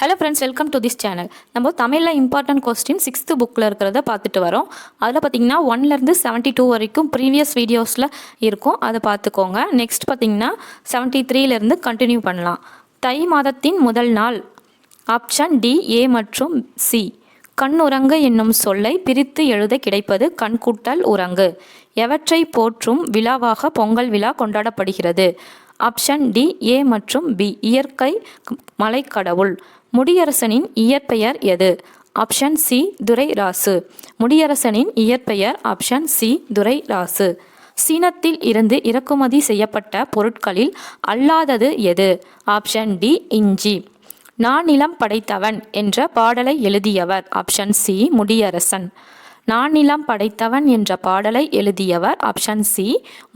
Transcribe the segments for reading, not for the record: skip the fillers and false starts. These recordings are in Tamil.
Hello friends, welcome to this channel. நம்ம தமிழில் இம்பார்ட்டன்ட் கொஸ்டின் 6th புக்கில் இருக்கிறத பார்த்துட்டு வரோம். அதில் பார்த்திங்கன்னா 1லேருந்து 72 வரைக்கும் ப்ரீவியஸ் வீடியோஸில் இருக்கும், அதை பார்த்துக்கோங்க. நெக்ஸ்ட் பார்த்திங்கன்னா 73லேருந்து கண்டினியூ பண்ணலாம். தை மாதத்தின் முதல் நாள். ஆப்ஷன் டி, ஏ மற்றும் சி. கண்ணுரங்கு என்னும் சொல்லை பிரித்து எழுத கிடைப்பது கண்கூட்டல் உரங்கு. எவற்றை போற்றும் விழாவாக பொங்கல் விழா கொண்டாடப்படுகிறது? ஆப்ஷன் டி, ஏ மற்றும் பி. இயற்கை மலைக்கடவுள். முடியரசனின் இயற்பெயர் எது? Option C, Durairasu. முடியரசனின் இயற்பெயர் ஆப்ஷன் சி, துரைராசு. சீனத்தில் இருந்து இறக்குமதி செய்யப்பட்ட பொருட்களில் அல்லாதது எது? ஆப்ஷன் டி, இஞ்சி. நானிலம் படைத்தவன் என்ற பாடலை எழுதியவர்? Option C, Mudiyarasan. நானிலம் படைத்தவன் என்ற பாடலை எழுதியவர்? Option C,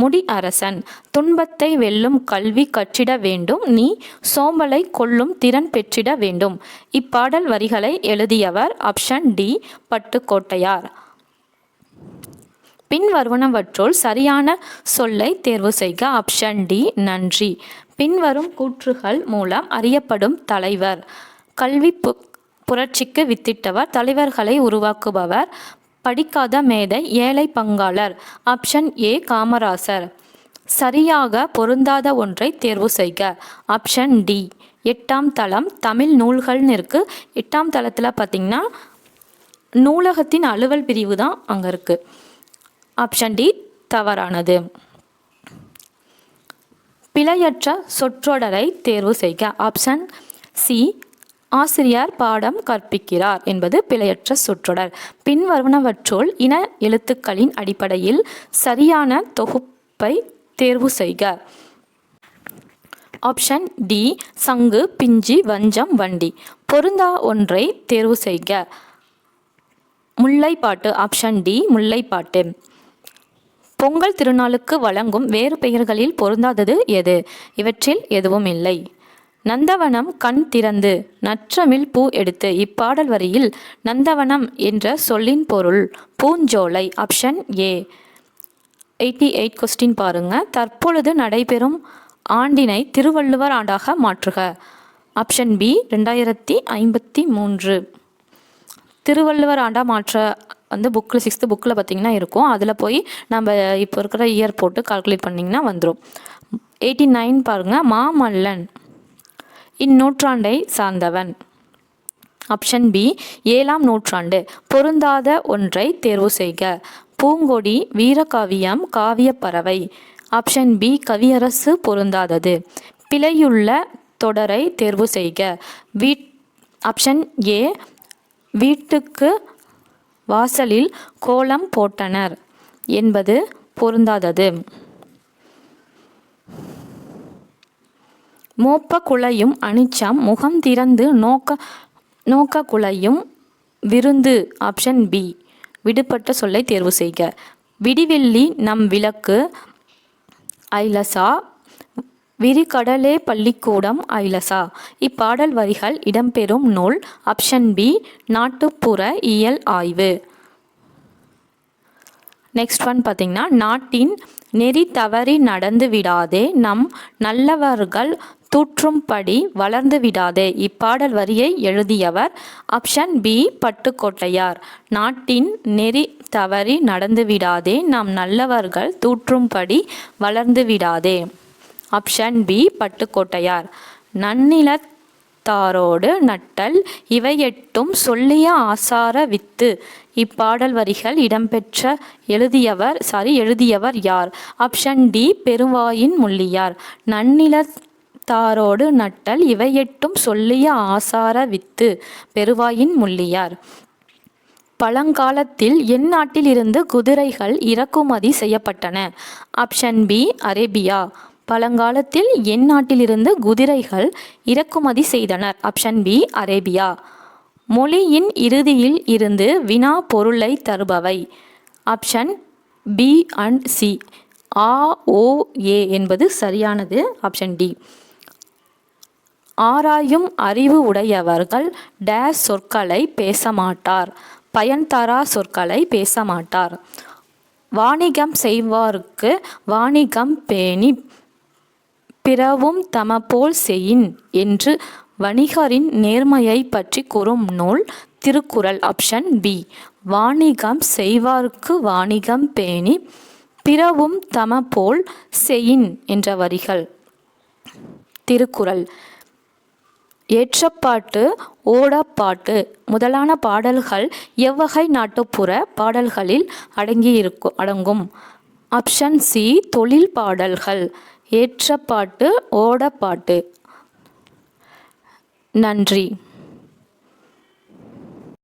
Mudiyarasan. துன்பத்தை வெல்லும் கல்வி கற்றிட வேண்டும், நீ சோம்பலை கொல்லும் திறன் பெற்றிட வேண்டும். இப்பாடல் வரிகளை எழுதியவர்? Option D, Pattukkottaiyar. பின்வருவனவற்றுள் சரியான சொல்லை தேர்வு செய்க. ஆப்ஷன் டி, நன்றி. பின்வரும் கூற்றுகள் மூலம் அறியப்படும் தலைவர். கல்வி புரட்சிக்கு வித்திட்டவர், தலைவர்களை உருவாக்குபவர், படிக்காத மேதை, ஏழை பங்காளர். Option A, Kamarajar. சரியாக பொருந்தாத ஒன்றை தேர்வு செய்க. ஆப்ஷன் டி, 8ஆம் தளம். தமிழ் நூல்கள்னு இருக்குது. 8ஆம் தளத்தில் பார்த்திங்கன்னா நூலகத்தின் அலுவல் பிரிவு தான் அங்கே இருக்குது. ஆப்ஷன் டி தவறானது. பிழையற்ற சொற்றொடரை தேர்வு செய்க. ஆப்ஷன் சி, ஆசிரியர் பாடம் கற்பிக்கிறார் என்பது பிழையற்ற சொற்றொடர். பின்வருவனவற்றுள் இன எழுத்துக்களின் அடிப்படையில் சரியான தொகுப்பை தேர்வு செய்க. ஆப்ஷன் டி, சங்கு, பிஞ்சி, வஞ்சம், வண்டி. பொருந்தா ஒன்றை தேர்வு செய்க. முல்லைப்பாட்டு. Option D, Mullaippattu. பொங்கல் திருநாளுக்கு வழங்கும் வேறு பெயர்களில் பொருந்தாதது எது? இவற்றில் எதுவும் இல்லை. நந்தவனம் கண் திறந்து நற்றமிழ் பூ எடுத்து. இப்பாடல் வரியில் நந்தவனம் என்ற சொல்லின் பொருள் பூஞ்சோலை. Option A. 88 கொஸ்டின் பாருங்க. தற்பொழுது நடைபெறும் ஆண்டினை திருவள்ளுவர் ஆண்டாக மாற்றுக. Option B, 2053. திருவள்ளுவர் ஆண்டா மாற்ற புக்கில் 6th புக்கில் பார்த்திங்கன்னா இருக்கும். அதில் போய் நம்ம இப்போ இருக்கிற இயர் போட்டு கால்குலேட் பண்ணிங்கன்னா வந்துடும். 89 பாருங்கள். மாமல்லன் இந்நூற்றாண்டை சார்ந்தவன். ஆப்ஷன் பி, 7ஆம் நூற்றாண்டு. பொருந்தாத ஒன்றை தேர்வு செய்க. பூங்கொடி, வீரகாவியம், காவியப்பறவை. ஆப்ஷன் பி, கவியரசு. பொருந்தாதது. பிழையுள்ள தொடரை தேர்வு செய்க. ஆப்ஷன் ஏ, வீட்டுக்கு வாசலில் கோலம் போட்டனர் என்பது பொருந்தாதது. மோப்ப குழையும் அனிச்சம், முகம் திறந்து நோக்க குழையும் விருந்து. ஆப்ஷன் பி, விடுபட்ட சொல்லை தேர்வு செய்க. விடிவெள்ளி நம் விளக்கு, ஐலசா. விரிகடலே பள்ளிக்கூடம், ஐலசா. இப்பாடல் வரிகள் இடம்பெறும் நூல்? ஆப்ஷன் பி, நாட்டுப்புற இயல் ஆய்வு. நெக்ஸ்ட் ஒன் பார்த்திங்கன்னா, நாட்டின் நெறி தவறி நடந்து விடாதே, நம் நல்லவர்கள் தூற்றும்படி வளர்ந்து விடாதே. இப்பாடல் வரியை எழுதியவர்? Option B, Pattukkottaiyar. நாட்டின் நெறி தவறி நடந்து விடாதே, நம் நல்லவர்கள் தூற்றும்படி வளர்ந்து விடாதே. Option B, Pattukkottaiyar. நன்னிலத்தாரோடு நட்டல் இவையெட்டும் சொல்லிய ஆசார வித்து. இப்பாடல் வரிகள் இடம்பெற்ற எழுதியவர் யார்? ஆப்ஷன் டி, பெருவாயின் முள்ளியார். நன்னிலத்தாரோடு நட்டல் இவையெட்டும் சொல்லிய ஆசார வித்து, பெருவாயின் முள்ளியார். பழங்காலத்தில் எந்நாட்டில் இருந்து குதிரைகள் இறக்குமதி செய்யப்பட்டன? Option B, Arabia. பழங்காலத்தில் எந்நாட்டிலிருந்து குதிரைகள் இறக்குமதி செய்தனர்? Option B, Arabia. மொழியின் இறுதியில் இருந்து வினா பொருளை தருபவை? Option B and C. ஆ, ஓ, ஏ என்பது சரியானது. Option D. ஆராயும் அறிவு உடையவர்கள் டேஸ் சொற்களை பேசமாட்டார். பயன்தரா சொற்களை பேசமாட்டார். வாணிகம் செய்வார்க்கு வாணிகம் பேணி பிறவும் தமபோல் செயின் என்று வணிகரின் நேர்மையை பற்றி கூறும் நூல் திருக்குறள். Option B. வாணிகம் செய்வார்க்கு வாணிகம் பேணி பிறவும் தமபோல் செயின் என்ற வரிகள். திருக்குறள். ஏற்றப்பாட்டு, ஓடப்பாட்டு முதலான பாடல்கள் எவ்வகை நாட்டுப்புற பாடல்களில் அடங்கும்? Option C. தொழில் பாடல்கள். ஏற்றப்பாட்டு, ஓடப்பாட்டு. நன்றி.